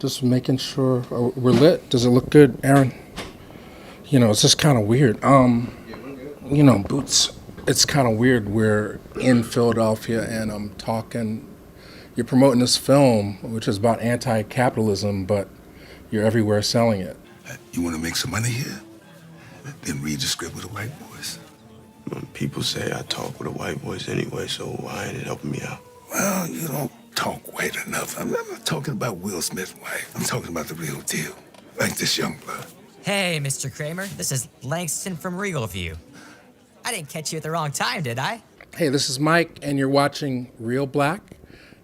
Just making sure we're lit. Does it look good, Aaron? You know, it's just kind of weird. Boots, it's kind of weird. We're in Philadelphia and I'm talking. You're promoting this film, which is about anti-capitalism, but you're everywhere selling it. You want to make some money here? Then read the script with the white boys. People say I talk with a white voice anyway, so why ain't it helping me out? Well, you don't talk white enough. I'm not talking about Will Smith's wife. I'm talking about the real deal, like this young blood. Hey, Mr. Kramer, this is Langston from Regal View. I didn't catch you at the wrong time, did I? Hey, this is Mike, and you're watching Real Black.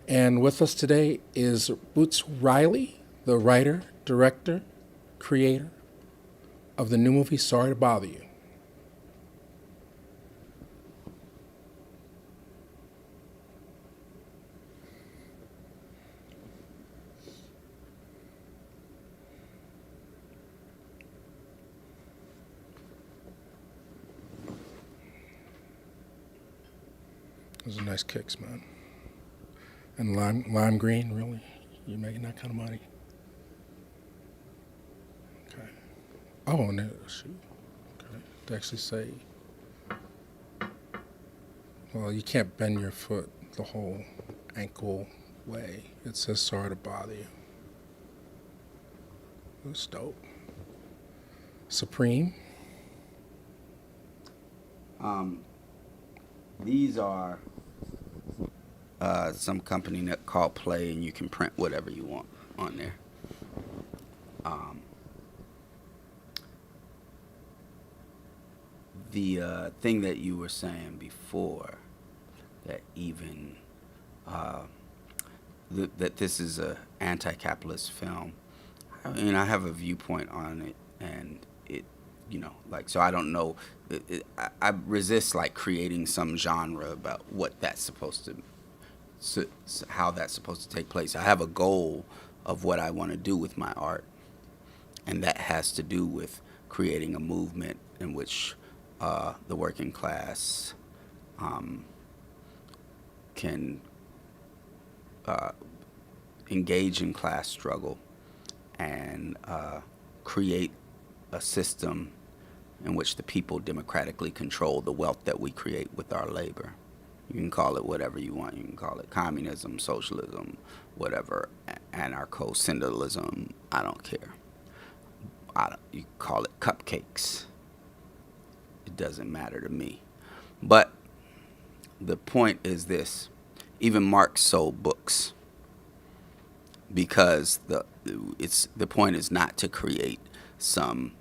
And with us today is Boots Riley, the writer, director, creator of the new movie Sorry to Bother You. Those are nice kicks, man. And lime green, really? You're making that kind of money? Okay. Oh, and shoot. Okay. They actually say, well, you can't bend your foot the whole ankle way. It says sorry to bother you. That's dope. Supreme. These are some company called Play, and you can print whatever you want on there. The thing that you were saying before, that even that this is a anti-capitalist film. I mean, I have a viewpoint on it, and it, so I don't know. I resist like creating some genre about what that's supposed to. So how that's supposed to take place. I have a goal of what I want to do with my art, and that has to do with creating a movement in which the working class can engage in class struggle and create a system in which the people democratically control the wealth that we create with our labor. You can call it whatever you want. You can call it communism, socialism, whatever, anarcho-syndicalism. I don't care. You call it cupcakes. It doesn't matter to me. But the point is this. Even Marx sold books because the point is not to create some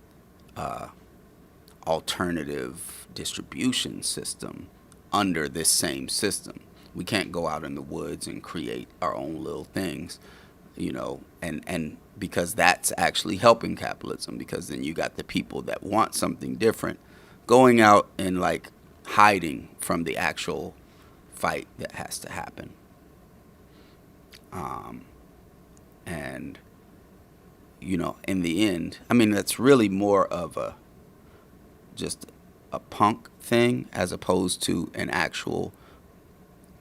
alternative distribution system under this same system. We can't go out in the woods and create our own little things, and because that's actually helping capitalism, because then you got the people that want something different going out and like hiding from the actual fight that has to happen. And in the end, I mean, that's really more of just a punk thing as opposed to an actual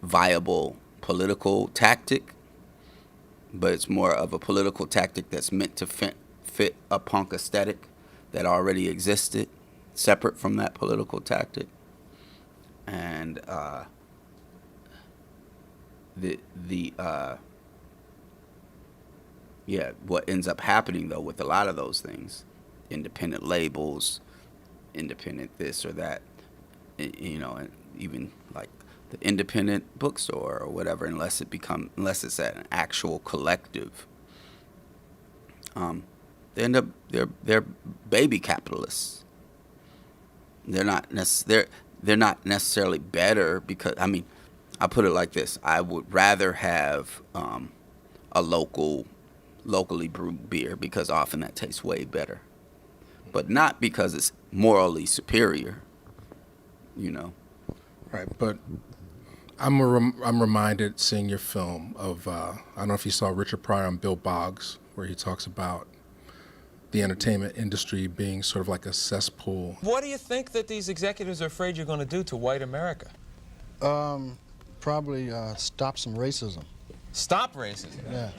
viable political tactic, but it's more of a political tactic that's meant to fit a punk aesthetic that already existed, separate from that political tactic. And what ends up happening though with a lot of those things, independent labels, independent this or that, and even like the independent bookstore or whatever, unless it's an actual collective, they end up they're baby capitalists. They're not necessarily better, because I mean, I put it like this: I would rather have a locally brewed beer, because often that tastes way better, but not because it's morally superior, Right, but I'm reminded seeing your film of I don't know if you saw Richard Pryor on Bill Boggs, where he talks about the entertainment industry being sort of like a cesspool. What do you think that these executives are afraid you're going to do to white America? Probably stop some racism. Stop racism? Yeah.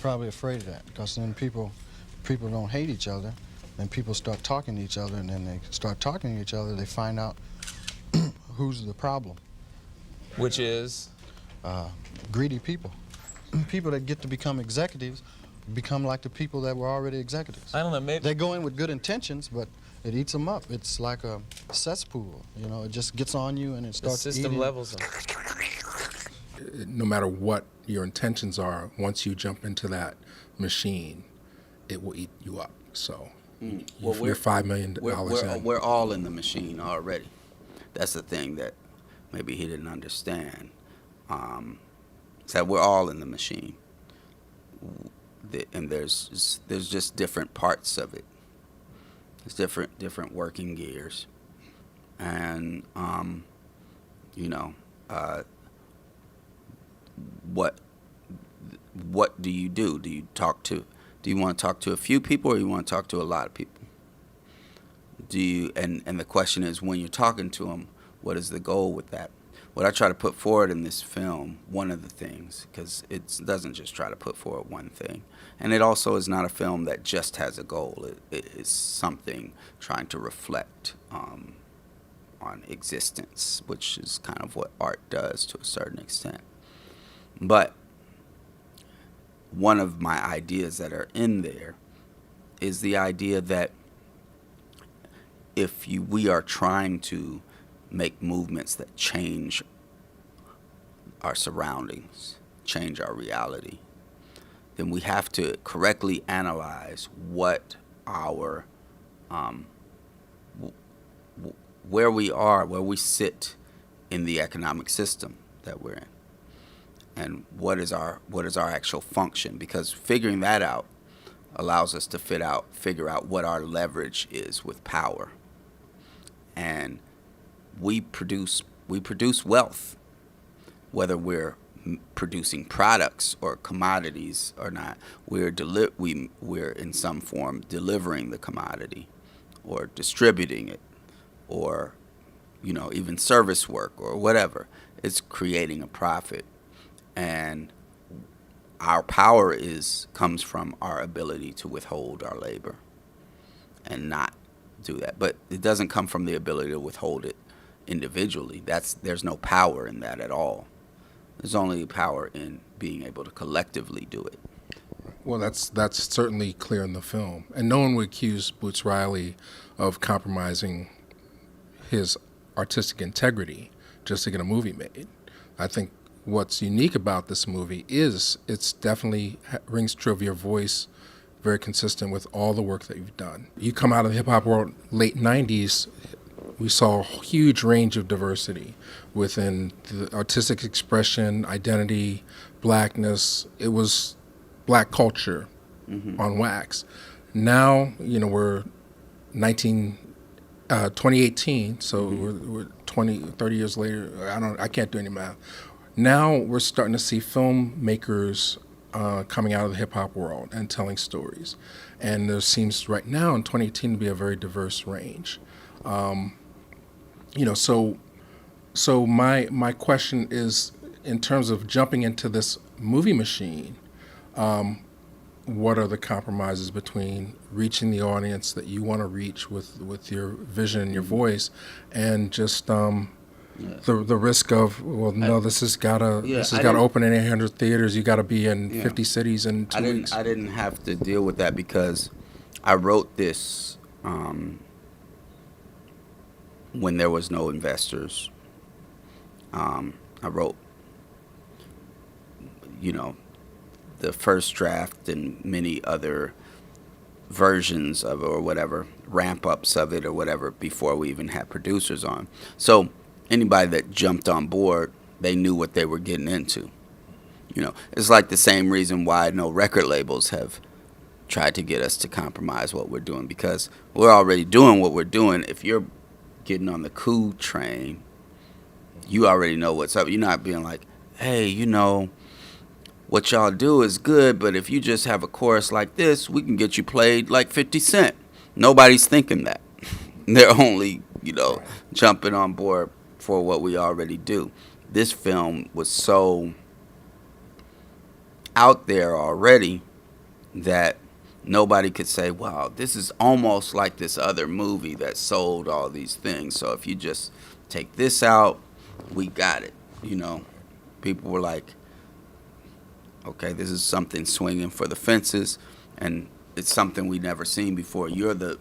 probably afraid of that, because then people don't hate each other, then people start talking to each other, and then they start talking to each other, they find out who's the problem. Which is? Greedy people. People that get to become executives become like the people that were already executives. I don't know, maybe. They go in with good intentions, but it eats them up. It's like a cesspool, you know, it just gets on you and it The starts system eating. levels them. No matter what your intentions are, once you jump into that machine, it will eat you up. So Well, you're $5 million in. We're all in the machine already. That's the thing that maybe he didn't understand. Is that we're all in the machine, and there's just different parts of it. There's different working gears, and you know, what do you do? Do you want to talk to a few people, or you want to talk to a lot of people? And the question is, when you're talking to them, what is the goal with that? What I try to put forward in this film, one of the things, because it doesn't just try to put forward one thing, and it also is not a film that just has a goal. It is something trying to reflect on existence, which is kind of what art does to a certain extent. But one of my ideas that are in there is the idea that if we are trying to make movements that change our surroundings, change our reality, then we have to correctly analyze what our where we are, where we sit in the economic system that we're in, and what is our actual function. Because figuring that out allows us to figure out what our leverage is with power. And we produce wealth, whether we're producing products or commodities or not. We're in some form delivering the commodity, or distributing it, or even service work or whatever. It's creating a profit, and our power comes from our ability to withhold our labor and not do that. But it doesn't come from the ability to withhold it individually. There's no power in that at all. There's only power in being able to collectively do it. Well, that's certainly clear in the film, and no one would accuse Boots Riley of compromising his artistic integrity just to get a movie made. I think what's unique about this movie is it's definitely rings true of your voice, very consistent with all the work that you've done. You come out of the hip-hop world, late 90s, we saw a huge range of diversity within the artistic expression, identity, blackness. It was black culture on wax. Now, we're 2018, so we're 30 years later. I can't do any math. Now we're starting to see filmmakers coming out of the hip-hop world and telling stories. And there seems right now in 2018 to be a very diverse range. So my question is, in terms of jumping into this movie machine, what are the compromises between reaching the audience that you want to reach with your vision and your voice, and just the risk of, this has got to open in 800 theaters. You got to be in 50 cities in 2 weeks. I didn't have to deal with that because I wrote this when there was no investors. I wrote, the first draft and many other versions of it or whatever, ramp-ups of it or whatever, before we even had producers on. So anybody that jumped on board, they knew what they were getting into. It's like the same reason why no record labels have tried to get us to compromise what we're doing, because we're already doing what we're doing. If you're getting on the cool train, you already know what's up. You're not being like, hey, what y'all do is good, but if you just have a chorus like this, we can get you played like 50 Cent. Nobody's thinking that. They're only, jumping on board for what we already do. This film was so out there already that nobody could say, wow, this is almost like this other movie that sold all these things. So if you just take this out, we got it. You know, people were like, okay, this is something swinging for the fences, and it's something we never seen before. You're the,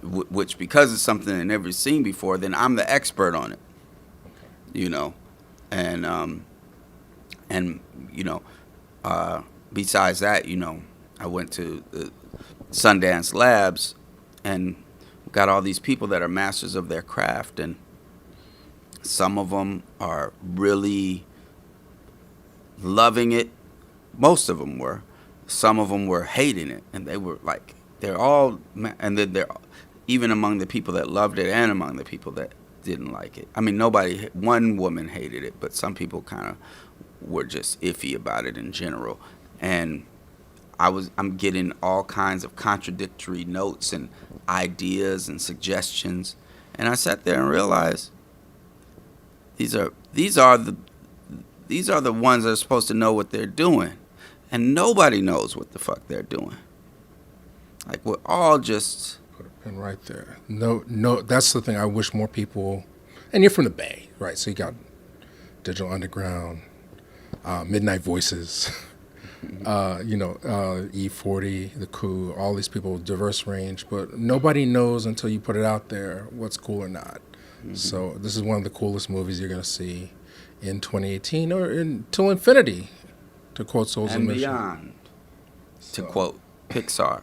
which because it's something I never seen before, then I'm the expert on it. You know, and you know, besides that, you know, I went to the Sundance Labs and got all these people that are masters of their craft, and some of them are really loving it. Most of them were. Some of them were hating it, and they were like, they're all, and then they're even among the people that loved it and among the people that didn't like it. I mean, nobody, one woman hated it, but some people kind of were just iffy about it in general. And I'm getting all kinds of contradictory notes and ideas and suggestions. And I sat there and realized these are the ones that are supposed to know what they're doing. And nobody knows what the fuck they're doing. Like, we're all just... Put a pin right there. No, that's the thing I wish more people... And you're from the Bay, right? So you got Digital Underground, Midnight Voices, you know, E40, The Coup, all these people, diverse range. But nobody knows until you put it out there what's cool or not. Mm-hmm. So this is one of the coolest movies you're going to see in 2018 or until infinity, to quote Souls and Mission. beyond, to quote Pixar.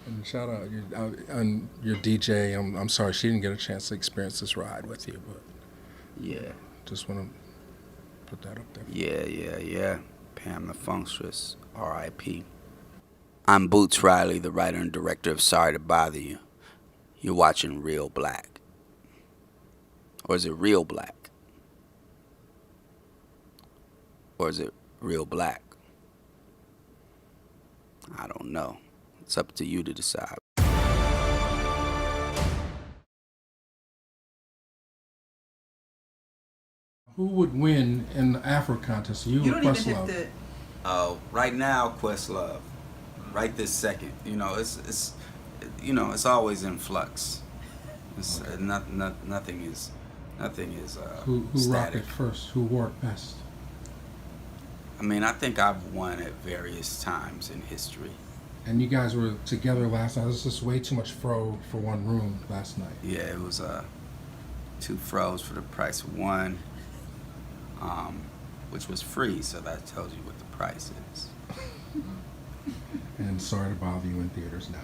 And shout out your DJ. I'm sorry she didn't get a chance to experience this ride with you, but yeah, just want to put that up there. Yeah. Pam the Funkstress, R.I.P. I'm Boots Riley, the writer and director of Sorry to Bother You. You're watching Real Black. Or is it Real Black? Or is it Real Black? I don't know. It's up to you to decide. Who would win in the Afro contest? You or Questlove? Oh, right now, Questlove. Right this second. You know, it's you know, it's always in flux. It's okay. Nothing is who rocked static. it first? Who wore it best? I mean, I think I've won at various times in history. And you guys were together last night. It was just way too much fro for one room last night. Yeah, it was 2 fros for the price of 1, which was free, so that tells you what the price is. And Sorry to Bother You in theaters now.